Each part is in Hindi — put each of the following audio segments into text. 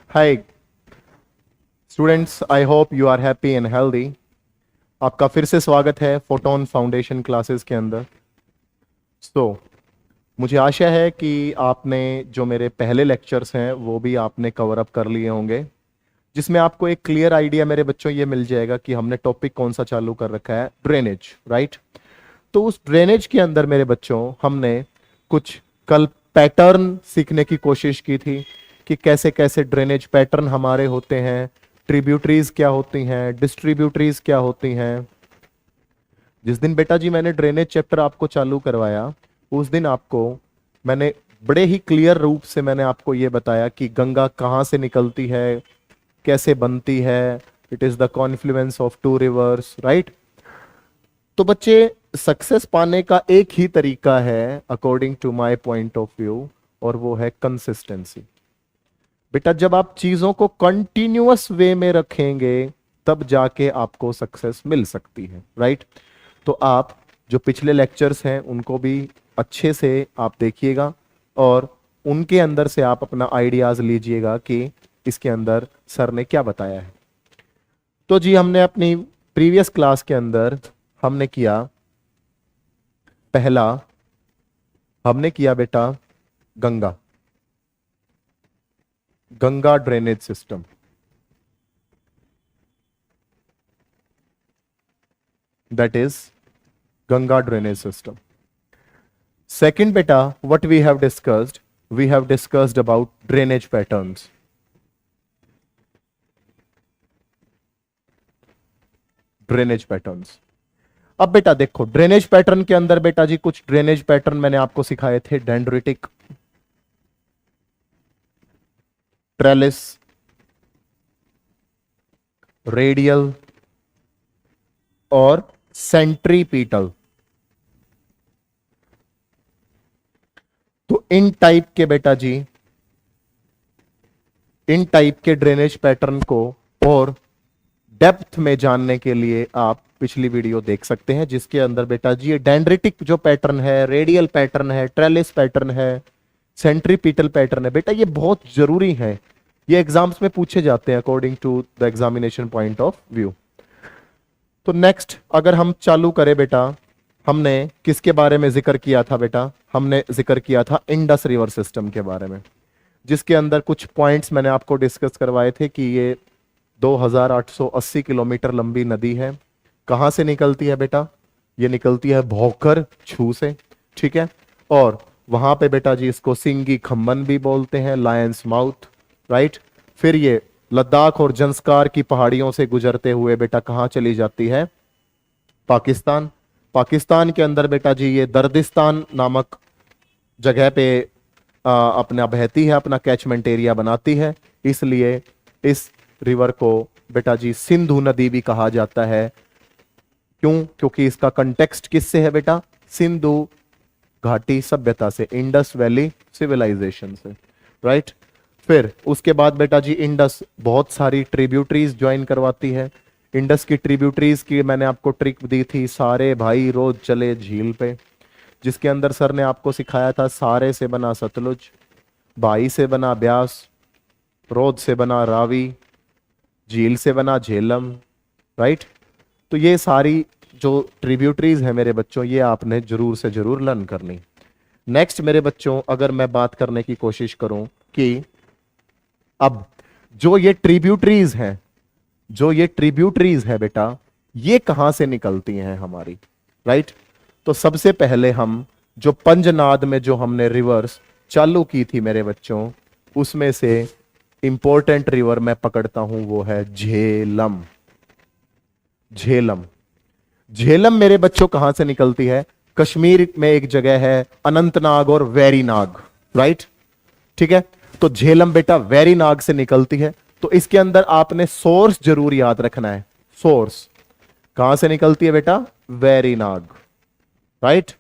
Hi students, I hope you are happy and healthy. आपका फिर से स्वागत है फोटोन फाउंडेशन क्लासेस के अंदर। मुझे आशा है कि आपने जो मेरे पहले लेक्चर्स हैं वो भी आपने कवर अप कर लिए होंगे, जिसमें आपको एक क्लियर आइडिया मेरे बच्चों ये मिल जाएगा कि हमने टॉपिक कौन सा चालू कर रखा है, ड्रेनेज, राइट। तो उस ड्रेनेज के अंदर मेरे बच्चों हमने कुछ कल पैटर्न सीखने की कोशिश की थी कि कैसे कैसे ड्रेनेज पैटर्न हमारे होते हैं, ट्रिब्यूटरीज क्या होती हैं, डिस्ट्रीब्यूटरीज क्या होती हैं। जिस दिन बेटा जी मैंने ड्रेनेज चैप्टर आपको चालू करवाया, उस दिन आपको मैंने बड़े ही क्लियर रूप से मैंने आपको ये बताया कि गंगा कहाँ से निकलती है, कैसे बनती है, it is the confluence of two rivers, right. तो बच्चे, सक्सेस पाने का एक ही तरीका है according to my point of view, और वो है कंसिस्टेंसी। बेटा जब आप चीजों को कंटिन्यूअस वे में रखेंगे तब जाके आपको सक्सेस मिल सकती है, राइट। तो आप जो पिछले लेक्चर्स हैं उनको भी अच्छे से आप देखिएगा और उनके अंदर से आप अपना आइडियाज लीजिएगा कि इसके अंदर सर ने क्या बताया है। तो जी हमने अपनी प्रीवियस क्लास के अंदर हमने किया बेटा Ganga drainage system. That is Ganga drainage system. Second बेटा, what we have discussed about drainage patterns. अब बेटा देखो, ड्रेनेज पैटर्न के अंदर बेटा जी कुछ ड्रेनेज पैटर्न मैंने आपको सिखाए थे, डेंड्रिटिक, ट्रेलिस, रेडियल और सेंट्रीपीटल। तो इन टाइप के ड्रेनेज पैटर्न को और डेप्थ में जानने के लिए आप पिछली वीडियो देख सकते हैं, जिसके अंदर बेटा जी ये डेंड्रिटिक जो पैटर्न है, रेडियल पैटर्न है, ट्रेलिस पैटर्न है, सेंट्रीपीटल पैटर्न है। बेटा ये बहुत जरूरी है, ये एग्जाम्स में पूछे जाते हैं according to the examination point of view. तो नेक्स्ट अगर हम चालू करें बेटा, हमने किसके बारे में जिक्र किया था बेटा? हमने जिक्र किया था इंडस रिवर सिस्टम के बारे में, जिसके अंदर कुछ पॉइंट्स मैंने आपको डिस्कस करवाए थे कि ये 2880 किलोमीटर लंबी नदी है। कहां से निकलती है बेटा? ये निकलती है भौकर छू से, ठीक है। और वहां पे बेटा जी इसको सिंगी खम्बन भी बोलते हैं, लायंस माउथ, राइट। फिर ये लद्दाख और जंस्कार की पहाड़ियों से गुजरते हुए बेटा कहां चली जाती है? पाकिस्तान के अंदर बेटा जी ये दर्दिस्तान नामक जगह पे अपना बहती है, अपना कैचमेंट एरिया बनाती है। इसलिए इस रिवर को बेटा जी सिंधु नदी भी कहा जाता है। क्यों? क्योंकि इसका कंटेक्स्ट किससे है बेटा? सिंधु घाटी सभ्यता से, इंडस वैली सिविलाइजेशन से, राइट। फिर उसके बाद बेटा जी इंडस बहुत सारी ट्रिब्यूटरीज ज्वाइन करवाती है। इंडस की ट्रिब्यूटरीज की मैंने आपको ट्रिक दी थी, सारे भाई रोज चले झील पे, जिसके अंदर सर ने आपको सिखाया था सारे से बना सतलुज, बाई से बना ब्यास, रोद से बना रावी, झील से बना झेलम, राइट। तो ये सारी जो ट्रिब्यूटरीज है मेरे बच्चों, ये आपने जरूर से जरूर लर्न करनी। नेक्स्ट मेरे बच्चों, अगर मैं बात करने की कोशिश करूं कि अब जो ये ट्रिब्यूटरीज है बेटा, ये कहां से निकलती हैं हमारी, राइट। तो सबसे पहले हम जो पंजनाद में जो हमने रिवर्स चालू की थी मेरे बच्चों, उसमें से इंपॉर्टेंट रिवर मैं पकड़ता हूं वो है झेलम। झेलम मेरे बच्चों कहां से निकलती है? कश्मीर में एक जगह है अनंतनाग और वैरीनाग, राइट, ठीक है। तो झेलम बेटा वैरीनाग से निकलती है। तो इसके अंदर आपने सोर्स जरूर याद रखना है। सोर्स कहां से निकलती है बेटा? वैरीनाग, राइट।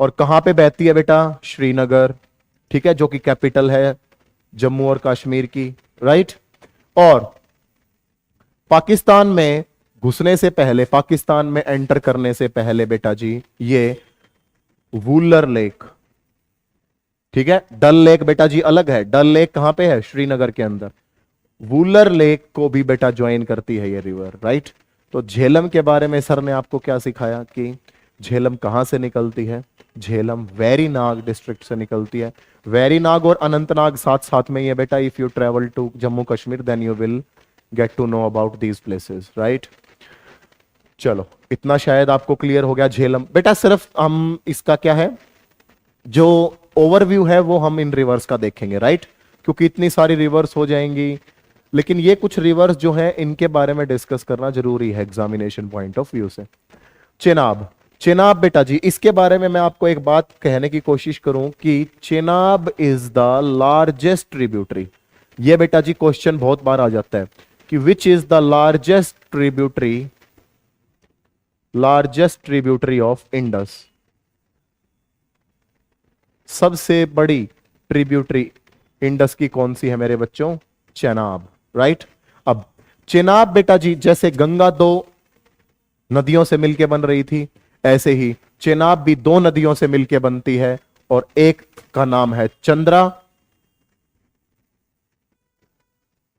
और कहां पे बहती है बेटा? श्रीनगर, ठीक है, जो कि कैपिटल है जम्मू और कश्मीर की, राइट। और पाकिस्तान में घुसने से पहले, पाकिस्तान में एंटर करने से पहले बेटा जी ये वूलर लेक, ठीक है। डल लेक बेटा जी अलग है, डल लेक कहां पे है, श्रीनगर के अंदर। वुलर लेक को भी बेटा ज्वाइन करती है ये रिवर, राइट। तो झेलम के बारे में सर ने आपको क्या सिखाया कि झेलम कहां से निकलती है, झेलम वेरीनाग डिस्ट्रिक्ट से निकलती है। वेरीनाग और अनंतनाग साथ साथ में ही है बेटा। If you travel to Jammu Kashmir then you will get to know about these places, right. चलो इतना शायद आपको क्लियर हो गया झेलम बेटा। सिर्फ हम इसका क्या है, जो ओवरव्यू है वो हम इन रिवर्स का देखेंगे, राइट, क्योंकि इतनी सारी रिवर्स हो जाएंगी। लेकिन ये कुछ रिवर्स जो है इनके बारे में डिस्कस करना जरूरी है एग्जामिनेशन पॉइंट ऑफ व्यू से। चेनाब, चेनाब बेटा जी इसके बारे में मैं आपको एक बात कहने की कोशिश करूं कि Chenab is the largest tributary. ये बेटा जी क्वेश्चन बहुत बार आ जाता है कि which is the largest tributary of Indus. सबसे बड़ी ट्रिब्यूटरी इंडस की कौन सी है मेरे बच्चों, चेनाब, राइट। अब चेनाब बेटा जी जैसे गंगा दो नदियों से मिलकर बन रही थी, ऐसे ही चेनाब भी दो नदियों से मिलकर बनती है, और एक का नाम है चंद्रा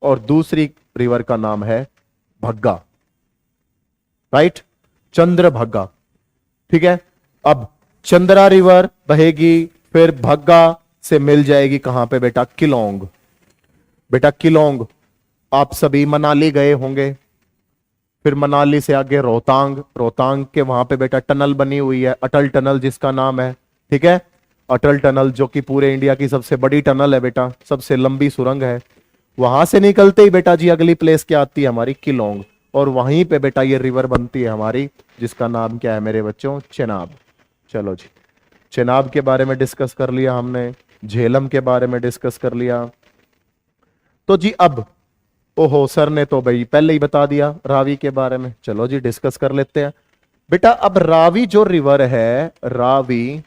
और दूसरी रिवर का नाम है भग्गा, राइट, चंद्र भग्गा। ठीक है। अब चंद्रा रिवर बहेगी, फिर भग्गा से मिल जाएगी कहां पे बेटा, किलोंग। बेटा किलोंग, आप सभी मनाली गए होंगे, फिर मनाली से आगे रोहतांग, रोहतांग के वहां पे बेटा टनल बनी हुई है, अटल टनल जिसका नाम है, ठीक है। अटल टनल जो कि पूरे इंडिया की सबसे बड़ी टनल है बेटा, सबसे लंबी सुरंग है। वहां से निकलते ही बेटा जी अगली प्लेस क्या आती है हमारी, किलोंग, और वहीं पे बेटा ये रिवर बनती है हमारी, जिसका नाम क्या है मेरे बच्चों, चेनाब। चलो जी, चेनाब के बारे में डिस्कस कर लिया हमने, झेलम के बारे में डिस्कस कर लिया। तो जी अब, ओहो सर ने तो भाई पहले ही बता दिया रावी के बारे में, चलो जी डिस्कस कर लेते हैं बेटा। अब रावी जो रिवर है, रावी,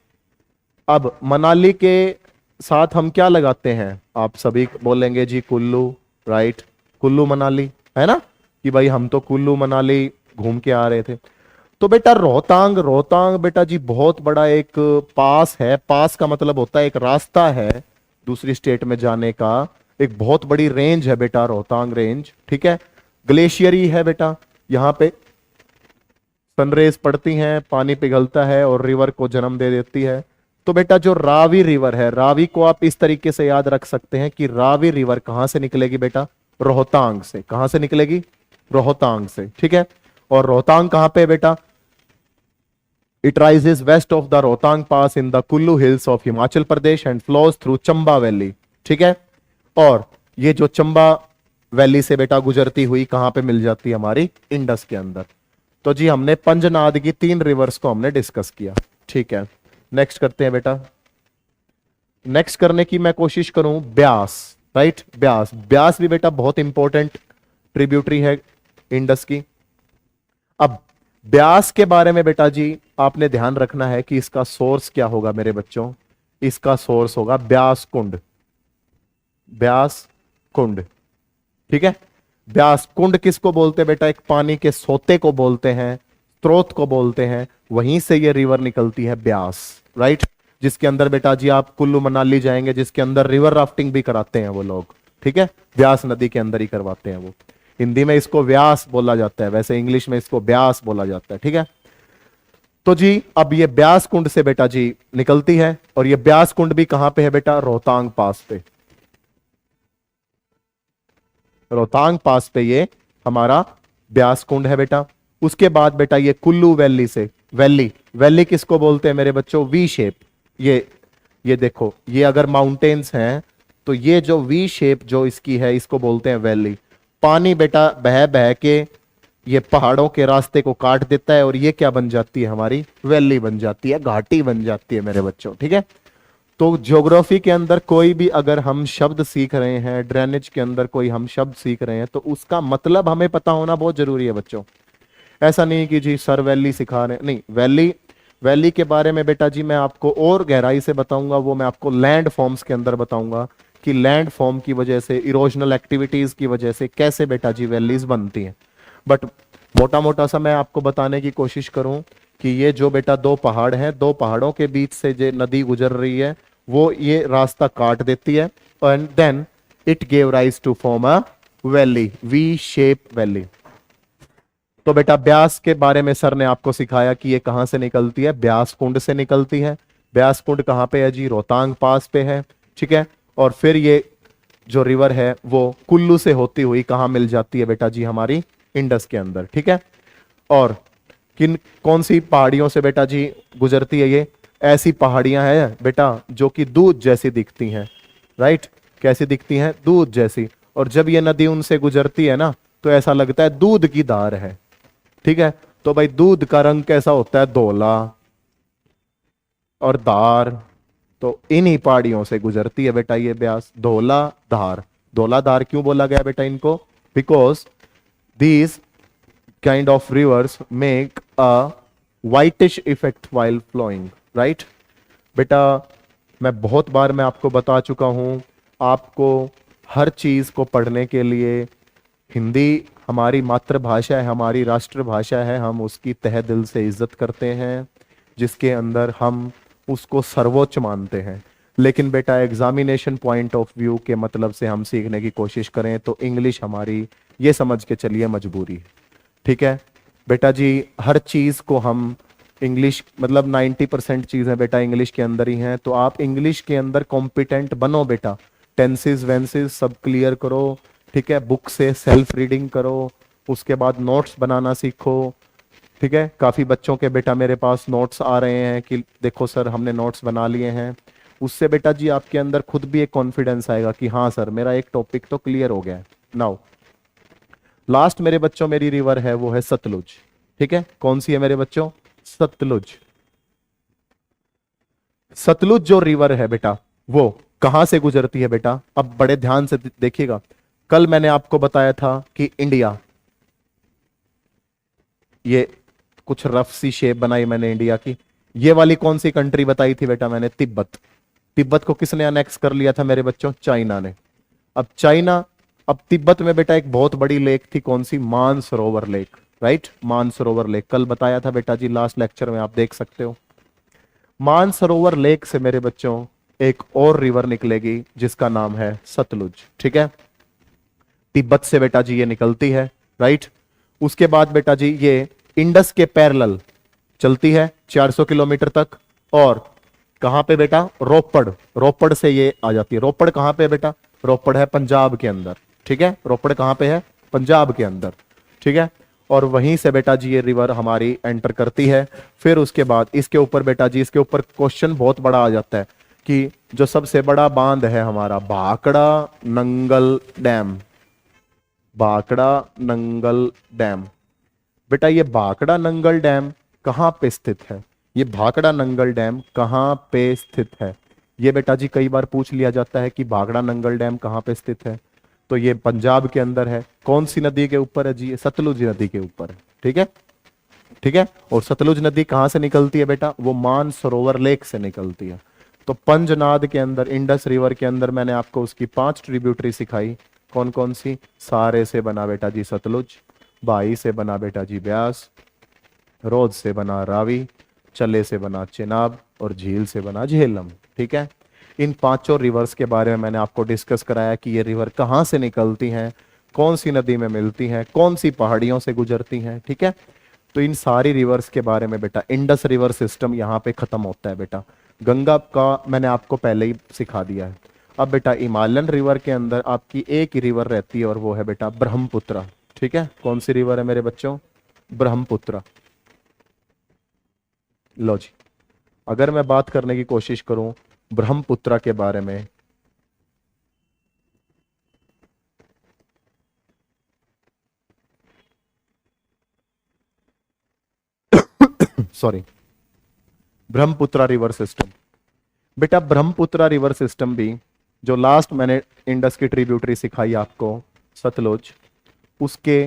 अब मनाली के साथ हम क्या लगाते हैं, आप सभी बोलेंगे जी कुल्लू, राइट, कुल्लू मनाली, है ना, कि भाई हम तो कुल्लू मनाली घूम के आ रहे थे। तो बेटा रोहतांग, रोहतांग बेटा जी बहुत बड़ा एक पास है, पास का मतलब होता है एक रास्ता है दूसरी स्टेट में जाने का, एक बहुत बड़ी रेंज है बेटा रोहतांग रेंज, ठीक है। ग्लेशियरी है बेटा, यहां पे सनरेज पड़ती हैं, पानी पिघलता है और रिवर को जन्म दे देती है। तो बेटा जो रावी रिवर है, रावी को आप इस तरीके से याद रख सकते हैं कि रावी रिवर कहां से निकलेगी बेटा, रोहतांग से। कहां से निकलेगी, रोहतांग से, ठीक है। और रोहतांग कहां पे बेटा, it rises west of the Rohtang pass in the Kullu hills of Himachal Pradesh and flows through Chamba valley, ठीक है। और ये जो चंबा वैली से बेटा गुजरती हुई कहां पे मिल जाती है हमारी, इंडस के अंदर। तो जी हमने पंजनाद की 3 रिवर्स को हमने डिस्कस किया, ठीक है। नेक्स्ट करते हैं बेटा, नेक्स्ट करने की मैं कोशिश करूं ब्यास, राइट, ब्यास। ब्यास भी बेटा बहुत इंपॉर्टेंट ट्रिब्यूटरी है इंडस की। अब ब्यास के बारे में बेटा जी आपने ध्यान रखना है कि इसका सोर्स क्या होगा मेरे बच्चों, इसका सोर्स होगा ब्यास कुंड, ब्यास कुंड, ठीक है। ब्यास कुंड किसको बोलते हैं बेटा, एक पानी के सोते को बोलते हैं, स्रोत को बोलते हैं, वहीं से ये रिवर निकलती है ब्यास, राइट। जिसके अंदर बेटा जी आप कुल्लू मनाली जाएंगे, जिसके अंदर रिवर राफ्टिंग भी कराते हैं वो लोग, ठीक है, ब्यास नदी के अंदर ही करवाते हैं वो। हिंदी में इसको व्यास बोला जाता है, वैसे इंग्लिश में इसको ब्यास बोला जाता है, ठीक है। तो जी अब ये ब्यास कुंड से बेटा जी निकलती है, और ये ब्यास कुंड भी कहां पे है बेटा, रोहतांग पास पे, रोहतांग पास पे ये हमारा ब्यास कुंड है बेटा। उसके बाद बेटा ये कुल्लू वैली से, वैली, वैली किसको बोलते हैं मेरे बच्चों, वी शेप। ये देखो, ये अगर माउंटेन्स हैं तो ये जो वी शेप जो इसकी है इसको बोलते हैं वैली। पानी बेटा बह बह के ये पहाड़ों के रास्ते को काट देता है, और ये क्या बन जाती है हमारी, वैली बन जाती है, घाटी बन जाती है मेरे बच्चों, ठीक है। तो ज्योग्राफी के अंदर कोई भी अगर हम शब्द सीख रहे हैं, ड्रेनेज के अंदर कोई हम शब्द सीख रहे हैं, तो उसका मतलब हमें पता होना बहुत जरूरी है बच्चों। ऐसा नहीं कि जी सर वैली सिखा रहे हैं, नहीं, वैली, वैली के बारे में बेटा जी मैं आपको और गहराई से बताऊंगा, वो मैं आपको लैंड फॉर्म्स के अंदर बताऊंगा कि लैंड फॉर्म की वजह से, इरोजनल एक्टिविटीज की वजह से कैसे बेटा जी वैलीज बनती हैं। बट मोटा मोटा सा मैं आपको बताने की कोशिश करूं कि ये जो बेटा 2 पहाड़ हैं, 2 पहाड़ों के बीच से जो नदी गुजर रही है, वो ये रास्ता काट देती है, and then it gave rise to form a valley, V shape valley. तो बेटा ब्यास के बारे में सर ने आपको सिखाया कि ये कहां से निकलती है, ब्यास कुंड से निकलती है। ब्यास कुंड कहां पे है जी, रोहतांग पास पे है, ठीक है। और फिर ये जो रिवर है वो कुल्लू से होती हुई कहां मिल जाती है बेटा जी, हमारी इंडस के अंदर, ठीक है। और किन कौन सी पहाड़ियों से बेटा जी गुजरती है ये, ऐसी पहाड़ियां हैं बेटा जो कि दूध जैसी दिखती हैं, राइट। कैसी दिखती हैं, दूध जैसी। और जब ये नदी उनसे गुजरती है ना तो ऐसा लगता है दूध की धार है, ठीक है। तो भाई दूध का रंग कैसा होता है, धोला, और धार तो इन्हीं पहाड़ियों से गुजरती है बेटा ये ब्यास। धोला धार, धोला धार क्यों बोला गया बेटा इनको, because these kind of reverse make a whitish effect while flowing, right. बेटा मैं बहुत बार मैं आपको बता चुका हूं, आपको हर चीज को पढ़ने के लिए हिंदी हमारी मातृभाषा है, हमारी राष्ट्रभाषा है, हम उसकी तहे दिल से इज्जत करते हैं, जिसके अंदर हम उसको सर्वोच्च मानते हैं। लेकिन बेटा एग्जामिनेशन पॉइंट ऑफ व्यू के मतलब से हम सीखने की कोशिश करें तो इंग्लिश हमारी, ये समझ के चलिए, मजबूरी है, ठीक है। बेटा जी हर चीज को हम इंग्लिश, मतलब 90% चीजें बेटा इंग्लिश के अंदर ही हैं, तो आप इंग्लिश के अंदर कॉम्पिटेंट बनो बेटा। टेंसेस वेंसेस सब क्लियर करो, ठीक है। बुक से सेल्फ रीडिंग करो, उसके बाद नोट्स बनाना सीखो, ठीक है। काफी बच्चों के बेटा मेरे पास नोट्स आ रहे हैं कि देखो सर हमने नोट्स बना लिए हैं। उससे बेटा जी आपके अंदर खुद भी एक कॉन्फिडेंस आएगा कि हाँ सर मेरा एक टॉपिक तो क्लियर हो गया है। नाउ लास्ट मेरे बच्चों मेरी रिवर है वो है सतलुज, ठीक है। कौन सी है मेरे बच्चों, सतलुज। सतलुज जो रिवर है बेटा वो कहां से गुजरती है बेटा, अब बड़े ध्यान से देखिएगा। कल मैंने आपको बताया था कि इंडिया, ये कुछ रफ सी शेप बनाई मैंने इंडिया की। ये वाली कौन सी कंट्री बताई थी बेटा मैंने, तिब्बत। तिब्बत को किसने अनेक्स कर लिया था मेरे बच्चों, चाइना ने। अब चाइना, अब तिब्बत में बेटा एक बहुत बड़ी लेक थी, कौन सी, Mansarovar lake, right. Mansarovar lake कल बताया था बेटा जी लास्ट लेक्चर में, आप देख सकते हो। मानसरोवर लेक से मेरे बच्चों एक और रिवर निकलेगी जिसका नाम है सतलुज, ठीक है। तिब्बत से बेटा जी ये निकलती है, राइट। उसके बाद बेटा जी ये इंडस के पैरेलल चलती है 400 किलोमीटर तक, और कहां पे बेटा, रोपड़, रोपड़ से ये आ जाती है। रोपड़ कहां पे है बेटा, रोपड़ है पंजाब के अंदर, ठीक है। रोपड़ कहां पे है, पंजाब के अंदर, ठीक है। और वहीं से बेटा जी ये रिवर हमारी एंटर करती है। फिर उसके बाद इसके ऊपर बेटा जी, इसके ऊपर क्वेश्चन बहुत बड़ा आ जाता है कि जो सबसे बड़ा बांध है हमारा भाखड़ा नंगल डैम, भाखड़ा नंगल डैम। बेटा ये भाखड़ा नंगल डैम कहां पे स्थित है, ये भाखड़ा नंगल डैम कहां पे स्थित है, ये बेटा जी कई बार पूछ लिया जाता है कि भाखड़ा नंगल डैम कहां पे स्थित है। तो ये पंजाब के अंदर है। कौन सी नदी के ऊपर है जी, ये सतलुज नदी के ऊपर है, ठीक है, ठीक है। और सतलुज नदी कहां से निकलती है बेटा, वो मानसरोवर लेक से निकलती है। तो पंजनाद के अंदर, इंडस रिवर के अंदर मैंने आपको उसकी 5 ट्रिब्यूटरी सिखाई, कौन कौन सी। सारे से बना बेटा जी सतलुज, बाई से बना बेटा जी ब्यास, रोज से बना रावी, चले से बना चेनाब, और झील से बना झेलम, ठीक है। इन पांचों रिवर्स के बारे में मैंने आपको डिस्कस कराया कि ये रिवर कहां से निकलती हैं, कौन सी नदी में मिलती हैं, कौन सी पहाड़ियों से गुजरती हैं, ठीक है। तो इन सारी रिवर्स के बारे में बेटा, इंडस रिवर सिस्टम यहाँ पे खत्म होता है बेटा। गंगा का मैंने आपको पहले ही सिखा दिया है। अब बेटा हिमालयन रिवर के अंदर आपकी एक ही रिवर रहती है और वो है बेटा ब्रह्मपुत्र, ठीक है। कौन सी रिवर है मेरे बच्चों, ब्रह्मपुत्र। लो जी, अगर मैं बात करने की कोशिश करूं ब्रह्मपुत्र के बारे में, सॉरी, ब्रह्मपुत्र रिवर सिस्टम। बेटा ब्रह्मपुत्र रिवर सिस्टम भी, जो लास्ट मैंने इंडस की ट्रिब्यूटरी सिखाई आपको सतलुज, उसके,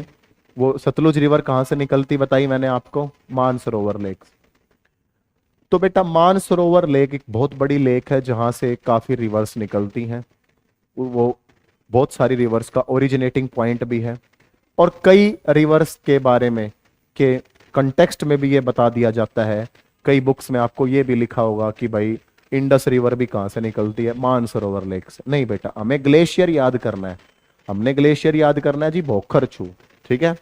वो सतलुज रिवर कहां से निकलती बताई मैंने आपको, मानसरोवर लेक। तो बेटा मानसरोवर लेक एक बहुत बड़ी लेक है जहां से काफी रिवर्स निकलती हैं। वो बहुत सारी रिवर्स का ओरिजिनेटिंग पॉइंट भी है। और कई रिवर्स के बारे में के कंटेक्स्ट में भी ये बता दिया जाता है। कई बुक्स में आपको ये भी लिखा होगा कि भाई इंडस रिवर भी कहां से निकलती है? मानसरोवर लेक से। नहीं बेटा, हमें ग्लेशियर याद करना है, हमने ग्लेशियर याद करना है जी, बोखरछू। ठीक है,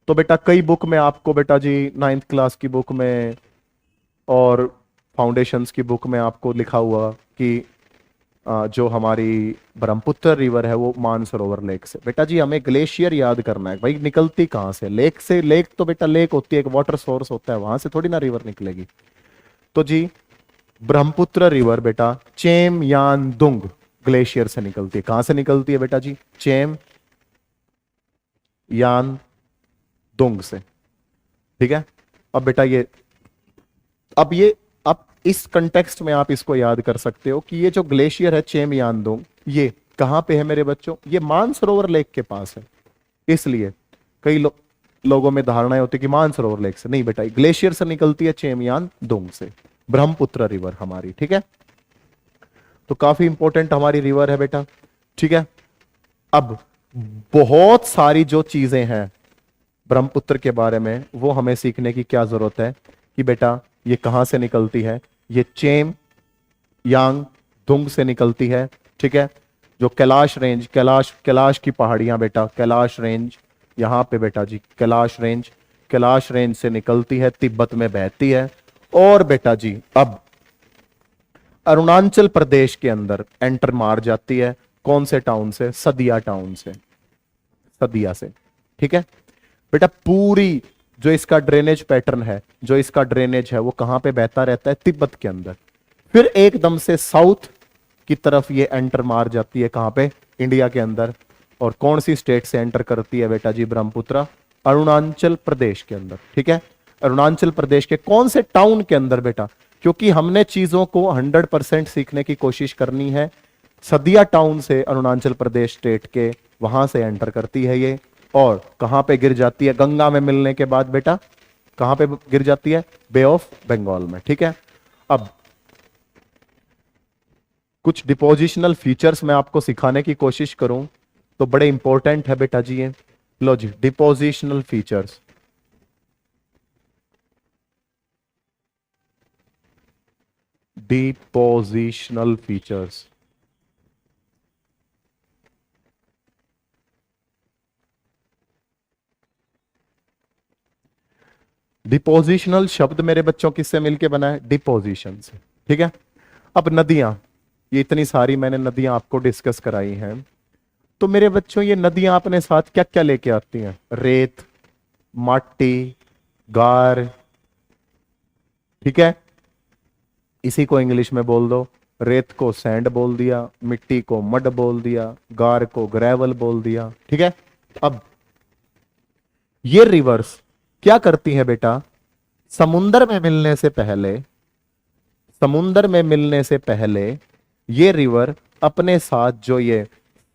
तो बेटा कई बुक में आपको बेटा जी 9th क्लास की बुक में और फाउंडेशंस की बुक में आपको लिखा हुआ कि जो हमारी ब्रह्मपुत्र रिवर है वो मानसरोवर लेक से। बेटा जी हमें ग्लेशियर याद करना है, भाई निकलती कहां से? लेक से। लेक तो बेटा लेक होती है, एक वाटर सोर्स होता है, वहां से थोड़ी ना रिवर निकलेगी। तो जी ब्रह्मपुत्र रिवर बेटा चेम यान दुंग ग्लेशियर से निकलती है। कहां से निकलती है बेटा जी? चेम यान दुंग से। ठीक है, अब बेटा ये अब इस कंटेक्स्ट में आप इसको याद कर सकते हो कि ये जो ग्लेशियर है चेम यान दुंग, ये कहां पे है मेरे बच्चों? ये मानसरोवर लेक के पास है। इसलिए कई लोगों में धारणाएं होती है कि मानसरोवर लेक से। नहीं बेटा, ग्लेशियर से निकलती है चेम यान दुंग से, ब्रह्मपुत्र रिवर हमारी। ठीक है, तो काफी इंपॉर्टेंट हमारी रिवर है बेटा। ठीक है, अब बहुत सारी जो चीजें हैं ब्रह्मपुत्र के बारे में वो हमें सीखने की क्या जरूरत है कि बेटा ये कहां से निकलती है? ये चेम यांग दुंग से निकलती है। ठीक है, जो कैलाश रेंज, कैलाश की पहाड़ियां बेटा, कैलाश रेंज यहां पे बेटा जी, कैलाश रेंज से निकलती है, तिब्बत में बहती है। और बेटा जी अब अरुणाचल प्रदेश के अंदर एंटर मार जाती है। कौन से टाउन से? सदिया टाउन से, सदिया से। ठीक है बेटा, पूरी जो इसका ड्रेनेज पैटर्न है, जो इसका ड्रेनेज है वो कहां पे बहता रहता है? तिब्बत के अंदर। फिर एकदम से साउथ की तरफ ये एंटर मार जाती है। कहां पे? इंडिया के अंदर। और कौन सी स्टेट से एंटर करती है बेटा जी ब्रह्मपुत्र? अरुणाचल प्रदेश के अंदर। ठीक है, अरुणाचल प्रदेश के कौन से टाउन के अंदर बेटा? क्योंकि हमने चीजों को 100% सीखने की कोशिश करनी है। सदिया टाउन से अरुणाचल प्रदेश स्टेट के वहां से एंटर करती है ये, और कहां पे गिर जाती है? गंगा में मिलने के बाद बेटा कहां पे गिर जाती है? बे ऑफ बंगाल में। ठीक है, अब कुछ डिपोजिशनल फीचर्स मैं आपको सिखाने की कोशिश करूं तो बड़े इंपॉर्टेंट है बेटा जी ये। लो जी, depositional features. Depositional features depositional शब्द मेरे बच्चों किससे मिलके बना है? डिपोजिशन से। ठीक है, अब नदियां, ये इतनी सारी मैंने नदियां आपको डिस्कस कराई हैं, तो मेरे बच्चों ये नदियां अपने साथ क्या क्या लेके आती हैं? रेत, माटी, गार। ठीक है, इसी को इंग्लिश में बोल दो, रेत को सैंड बोल दिया, मिट्टी को मड बोल दिया, गार को ग्रेवल बोल दिया। ठीक है, अब ये रिवर्स क्या करती है बेटा? समुंदर में मिलने से पहले, समुंदर में मिलने से पहले ये रिवर अपने साथ जो ये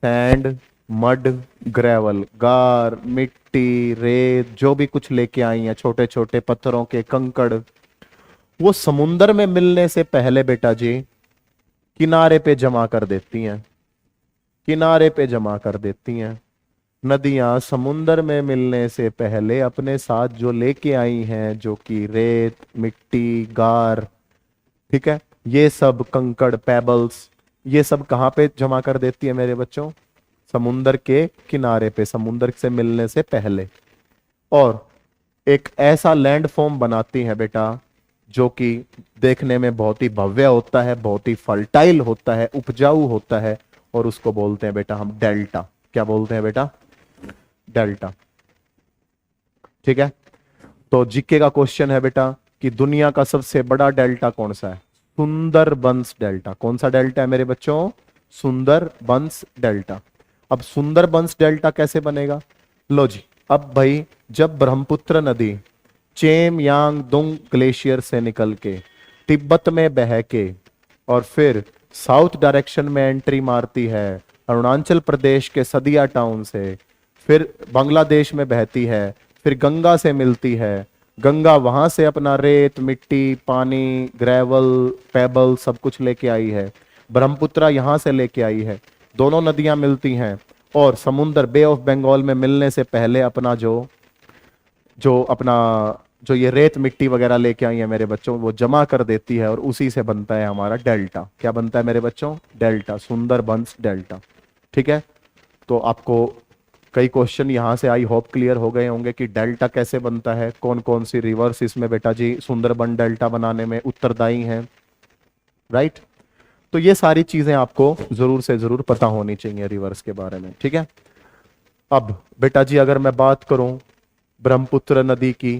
सैंड, मड, ग्रेवल, गार, मिट्टी, रेत, जो भी कुछ लेके आई हैं, छोटे छोटे पत्थरों के कंकड़, वो समुंदर में मिलने से पहले बेटा जी किनारे पे जमा कर देती हैं, किनारे पे जमा कर देती हैं। नदियां समुंदर में मिलने से पहले अपने साथ जो लेके आई हैं, जो कि रेत, मिट्टी, गार, ठीक है, ये सब कंकड़, पेबल्स, ये सब कहां पे जमा कर देती है मेरे बच्चों? समुंदर के किनारे पे, समुंदर से मिलने से पहले। और एक ऐसा लैंड फॉर्म बनाती है बेटा जो कि देखने में बहुत ही भव्य होता है, बहुत ही फर्टाइल होता है, उपजाऊ होता है, और उसको बोलते हैं बेटा हम डेल्टा। क्या बोलते हैं बेटा? डेल्टा। ठीक है, तो जीके का क्वेश्चन है बेटा कि दुनिया का सबसे बड़ा डेल्टा कौन सा है? सुंदरबंस डेल्टा। कौन सा डेल्टा है मेरे बच्चों? सुंदरबंस डेल्टा। अब सुंदरबंस डेल्टा कैसे बनेगा? लो जी, अब भाई जब ब्रह्मपुत्र नदी चेम यांग दुंग ग्लेशियर से निकल के तिब्बत में बह के और फिर साउथ डायरेक्शन में एंट्री मारती है अरुणाचल प्रदेश के सदिया टाउन से, फिर बांग्लादेश में बहती है, फिर गंगा से मिलती है, गंगा वहां से अपना रेत, मिट्टी, पानी, ग्रेवल, पेबल सब कुछ लेके आई है, ब्रह्मपुत्र यहां से लेके आई है, दोनों नदियां मिलती हैं, और समुंदर बे ऑफ बंगाल में मिलने से पहले अपना जो जो अपना जो ये रेत मिट्टी वगैरह लेके आई है मेरे बच्चों, वो जमा कर देती है और उसी से बनता है हमारा डेल्टा। क्या बनता है मेरे बच्चों? Delta, Sundarbans delta. ठीक है। तो आपको कई क्वेश्चन यहां से आई होप क्लियर हो गए होंगे कि डेल्टा कैसे बनता है, कौन कौन सी रिवर्स इसमें बेटा जी सुंदरबन डेल्टा बनाने में उत्तरदायी हैं। राइट। तो ये सारी चीजें आपको जरूर से जरूर पता होनी चाहिए रिवर्स के बारे में। ठीक है। अब बेटा जी अगर मैं बात करूं ब्रह्मपुत्र नदी की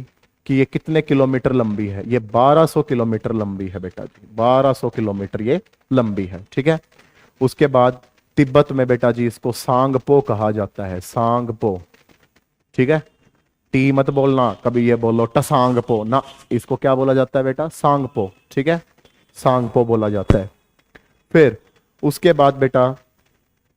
कि ये कितने किलोमीटर लंबी है, ये 1200 किलोमीटर लंबी है बेटा जी, 1200 किलोमीटर ये लंबी है। ठीक है। उसके बाद तिब्बत में बेटा जी इसको सांगपो कहा जाता है, सांगपो। ठीक है। टी मत बोलना कभी, ये बोलो टसांगपो ना, इसको क्या बोला जाता है बेटा? सांगपो। ठीक है। सांगपो बोला जाता है। फिर उसके बाद बेटा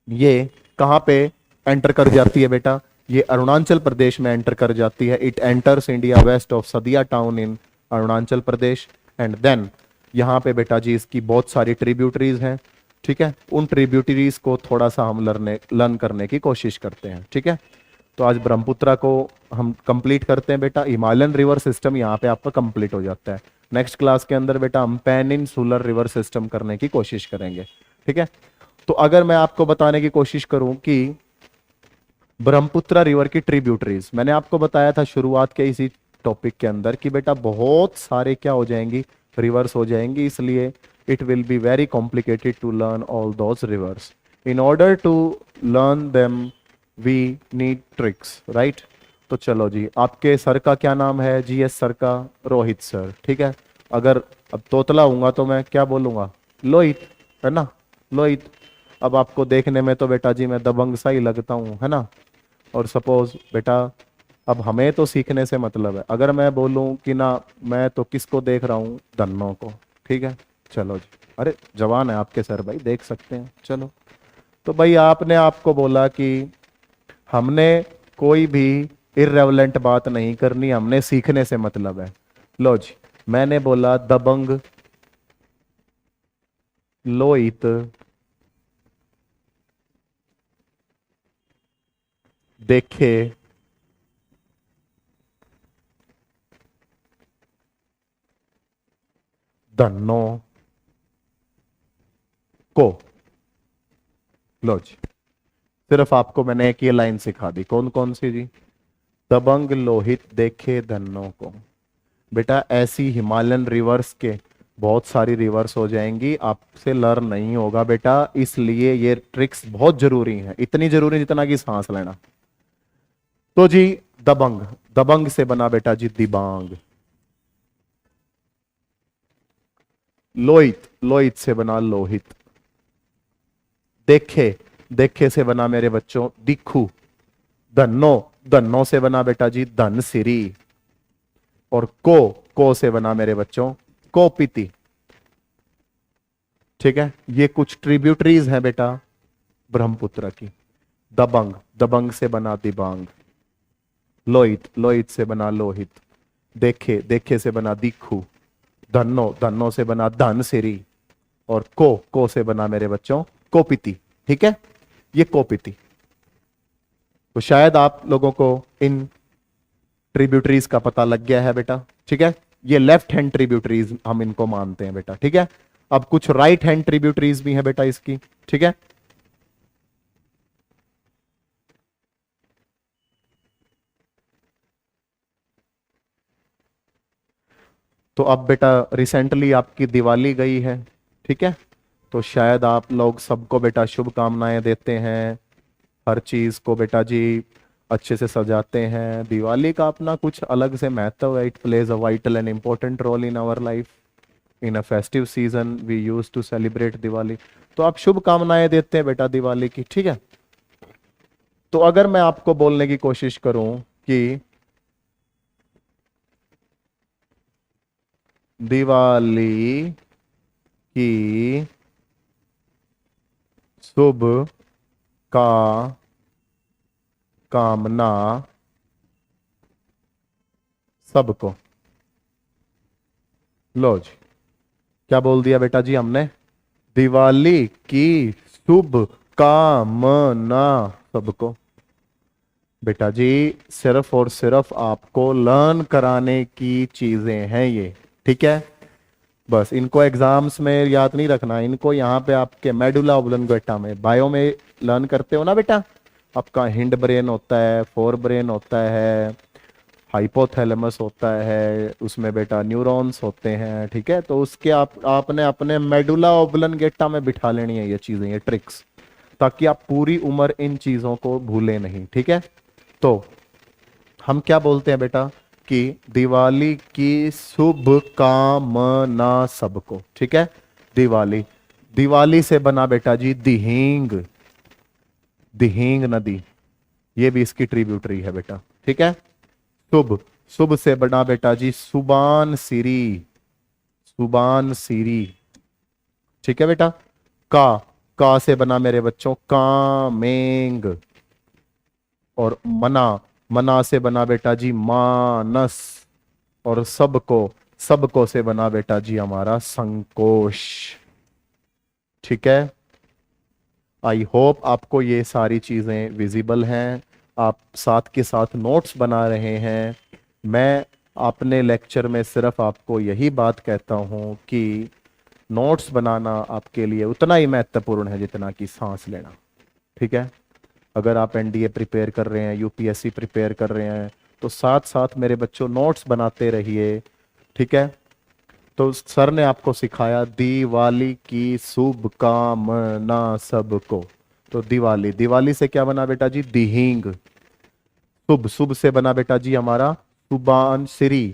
ये कहाँ पे एंटर कर जाती है बेटा? ये अरुणाचल प्रदेश में एंटर कर जाती है। It enters India west of Sadiya town in Arunachal Pradesh. And then यहाँ पे बेटा जी इसकी बहुत सारी ट्रिब्यूटरीज हैं। ठीक है। उन ट्रिब्यूटरीज को थोड़ा सा हम लर्न करने की कोशिश करते हैं। ठीक है। तो आज ब्रह्मपुत्रा को हम कंप्लीट करते हैं बेटा। हिमालयन रिवर सिस्टम यहाँ पे आपका कंप्लीट हो जाता है। नेक्स्ट क्लास के अंदर बेटा हम पेनिनसुलर रिवर सिस्टम करने की कोशिश करेंगे। ठीक है। तो अगर मैं आपको बताने की कोशिश करूं कि ब्रह्मपुत्र रिवर की ट्रिब्यूटरीज, मैंने आपको बताया था शुरुआत के इसी टॉपिक के अंदर कि बेटा बहुत सारे क्या हो जाएंगी, रिवर्स हो जाएंगी, इसलिए it will be very complicated to learn all those rivers. In order to learn them we need tricks, right. तो चलो जी, आपके सर का क्या नाम है? जीएस सर का रोहित सर। ठीक है। अगर अब तोतला हूंगा तो मैं क्या बोलूंगा? लोहित, है ना, लोहित। अब आपको देखने में तो बेटा जी मैं दबंग सा ही लगता हूँ, है ना। और सपोज बेटा अब हमें तो सीखने से मतलब है, अगर मैं बोलूं कि ना मैं तो किसको देख रहा हूं? धन्नो को। ठीक है। चलो जी, अरे जवान है आपके सर भाई, देख सकते हैं। चलो, तो भाई आपने आपको बोला कि हमने कोई भी इर्रेलेवेंट बात नहीं करनी, हमने सीखने से मतलब है। लो जी, मैंने बोला दबंग लोहित देखे धन्नो को। लो जी, सिर्फ आपको मैंने एक ये लाइन सिखा दी। कौन कौन सी जी? दबंग लोहित देखे धन्नो को। बेटा ऐसी हिमालयन रिवर्स के बहुत सारी रिवर्स हो जाएंगी, आपसे लर्न नहीं होगा बेटा, इसलिए ये ट्रिक्स बहुत जरूरी हैं, इतनी जरूरी जितना कि सांस लेना। तो जी दबंग, दबंग से बना बेटा जी दिबांग। लोहित, लोहित से बना लोहित। देखे, देखे से बना मेरे बच्चों दिखू। धन्नो, धन्नो से बना बेटा जी धन सिरी। और को से बना मेरे बच्चों कोपिति। ठीक है। ये कुछ ट्रिब्यूटरीज हैं बेटा ब्रह्मपुत्र की। दबंग, दबंग से बना दिबांग। लोहित, लोहित से बना लोहित। देखे, देखे से बना दिखू। धन्नो, धन्नो से बना धन सिरी। और को से बना मेरे बच्चों कोपिति। ठीक है। ये कोपिति। तो शायद आप लोगों को इन ट्रिब्यूटरीज का पता लग गया है बेटा। ठीक है। ये लेफ्ट हैंड ट्रिब्यूटरीज हम इनको मानते हैं बेटा। ठीक है। अब कुछ राइट हैंड ट्रिब्यूटरीज भी है बेटा इसकी। ठीक है। तो अब बेटा रिसेंटली आपकी दिवाली गई है। ठीक है। तो शायद आप लोग सबको बेटा शुभकामनाएं देते हैं, हर चीज को बेटा जी अच्छे से सजाते हैं। दिवाली का अपना कुछ अलग से महत्व है। It plays a vital and important role in our life. In a festive season we use to celebrate Diwali. तो आप शुभकामनाएं देते हैं बेटा दिवाली की। ठीक है। तो अगर मैं आपको बोलने की कोशिश करूं कि दिवाली की शुभ का कामना सबको। लो जी, क्या बोल दिया बेटा जी हमने? दिवाली की शुभ कामना सबको। बेटा जी सिर्फ और सिर्फ आपको लर्न कराने की चीजें हैं ये, ठीक है। बस इनको एग्जाम्स में याद नहीं रखना, इनको यहाँ पे आपके मेडुला ओब्लंगेटा में बायो में लर्न करते हो ना बेटा। आपका हिंड ब्रेन होता है, फोर ब्रेन होता है, हाइपोथैलेमस होता है, उसमें बेटा न्यूरॉन्स होते हैं, ठीक है। तो उसके आपने अपने मेडुला ओब्लंगेटा में बिठा लेनी है ये चीजें, ये ट्रिक्स, ताकि आप पूरी उम्र इन चीजों को भूले नहीं, ठीक है। तो हम क्या बोलते हैं बेटा कि दिवाली की शुभ कामना सबको, ठीक है। दिवाली, दिवाली से बना बेटा जी दिहिंग, दिहिंग नदी, ये भी इसकी ट्रिब्यूटरी है बेटा, ठीक है। शुभ, शुभ से बना बेटा जी सुबान सिरी, सुबान सिरी, ठीक है बेटा। का से बना मेरे बच्चों कामेंग, और मना, मना से बना बेटा जी मानस, और सबको, सबको से बना बेटा जी हमारा संकोच, ठीक है। आई होप आपको ये सारी चीजें विजिबल हैं, आप साथ के साथ नोट्स बना रहे हैं। मैं अपने लेक्चर में सिर्फ आपको यही बात कहता हूं कि नोट्स बनाना आपके लिए उतना ही महत्वपूर्ण है जितना कि सांस लेना, ठीक है। अगर आप एनडीए प्रिपेयर कर रहे हैं, यूपीएससी प्रिपेयर कर रहे हैं, तो साथ साथ मेरे बच्चों नोट्स बनाते रहिए, ठीक है। तो सर ने आपको सिखाया दिवाली की शुभकामना सबको। तो दिवाली, दिवाली से क्या बना बेटा जी दिहिंग, शुभ, शुभ से बना बेटा जी हमारा सुबान सिरी,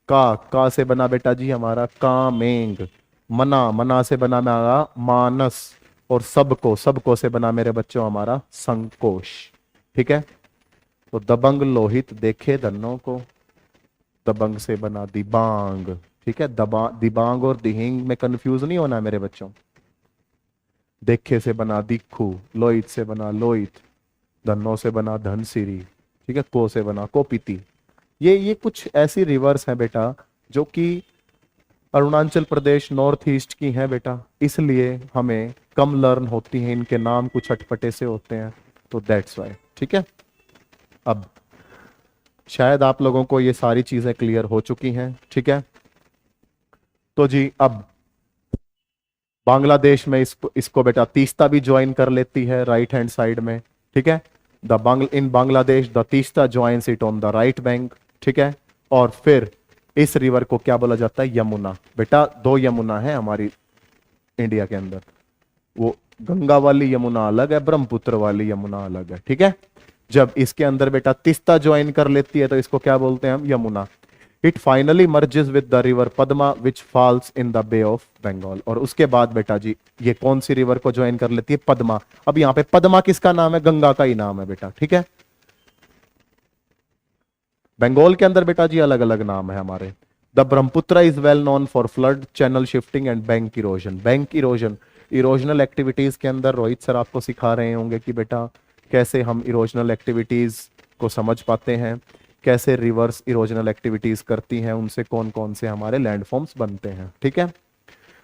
का से बना बेटा जी हमारा कामेंग, मना, मना से बना हमारा मानस, और सबको, सबको से बना मेरे बच्चों हमारा संकोच, ठीक है। तो दबंग लोहित देखे धनों को, दबंग से बना दिबांग, ठीक है। दिबांग और दिहिंग में कंफ्यूज नहीं होना मेरे बच्चों। देखे से बना दिखू, लोहित से बना लोहित, धनों से बना धनसिरी, ठीक है। को से बना कोपीती। ये कुछ ऐसी रिवर्स हैं बेटा जो कि अरुणाचल प्रदेश नॉर्थ ईस्ट की हैं बेटा, इसलिए हमें कम लर्न होती हैं, इनके नाम कुछ अटपटे से होते हैं, तो दैट्स वाई, ठीक है। अब शायद आप लोगों को ये सारी चीजें क्लियर हो चुकी हैं, ठीक है। तो जी अब बांग्लादेश में इसको बेटा तीस्ता भी ज्वाइन कर लेती है राइट हैंड साइड में, ठीक है। In Bangladesh the Teesta joins it on the right bank, ठीक है। और फिर इस रिवर को क्या बोला जाता है यमुना। बेटा दो यमुना है हमारी इंडिया के अंदर, वो गंगा वाली यमुना अलग है, ब्रह्मपुत्र वाली यमुना अलग है, ठीक है। जब इसके अंदर बेटा तीस्ता ज्वाइन कर लेती है तो इसको क्या बोलते हैं हम Yamuna. It finally merges with the river Padma which falls in the Bay of Bengal. और उसके बाद बेटा जी ये कौन सी रिवर को ज्वाइन कर लेती है पद्मा। अब यहां पे पद्मा किसका नाम है, गंगा का ही नाम है बेटा, ठीक है। बंगाल के अंदर बेटा जी अलग अलग नाम है हमारे। The Brahmaputra is well known for flood, channel shifting and bank erosion. Bank erosion, erosional activities के अंदर रोहित सर आपको सिखा रहे होंगे कि बेटा कैसे हम इरोजनल एक्टिविटीज को समझ पाते हैं, कैसे रिवर्स इरोजनल एक्टिविटीज करती हैं, उनसे कौन कौन से हमारे लैंडफॉर्म्स बनते हैं, ठीक है।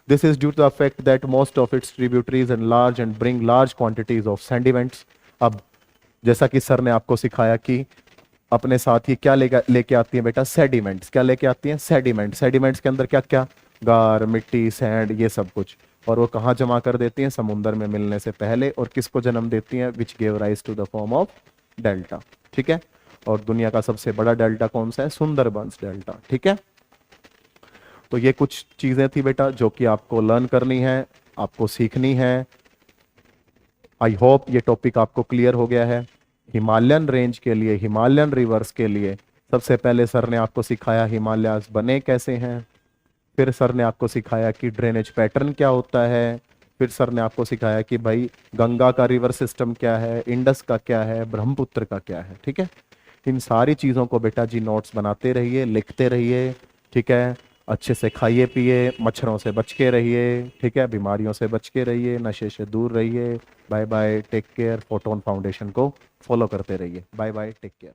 This is due to the fact that most of its tributaries and large and bring large quantities of sediments. अब जैसा कि सर ने आपको सिखाया कि अपने साथ ही क्या लेके आती है बेटा सेडिमेंट्स, क्या लेके आती हैं सेडिमेंट। सेडिमेंट्स के अंदर क्या क्या, गार, मिट्टी, सैंड, ये सब कुछ। और वो कहाँ जमा कर देती हैं, समुद्र में मिलने से पहले, और किसको जन्म देती हैं, which gave rise to the form of delta, ठीक है। और दुनिया का सबसे बड़ा डेल्टा कौन सा है, सुंदरबंस डेल्टा, ठीक है। तो ये कुछ चीजें थी बेटा जो कि आपको लर्न करनी है, आपको सीखनी है। आई होप ये टॉपिक आपको क्लियर हो गया है। हिमालयन रेंज के लिए, हिमालयन रिवर्स के लिए सबसे पहले सर ने आपको सिखाया हिमालयास बने कैसे हैं, फिर सर ने आपको सिखाया कि ड्रेनेज पैटर्न क्या होता है, फिर सर ने आपको सिखाया कि भाई गंगा का रिवर सिस्टम क्या है, इंडस का क्या है, ब्रह्मपुत्र का क्या है, ठीक है। इन सारी चीज़ों को बेटा जी नोट्स बनाते रहिए, लिखते रहिए, ठीक है। अच्छे से खाइए पिए, मच्छरों से बच के रहिए, ठीक है। बीमारियों से बच के रहिए, नशे से दूर रहिए। Bye bye, take care. Photon foundation को फॉलो करते रहिए। Bye bye, take care.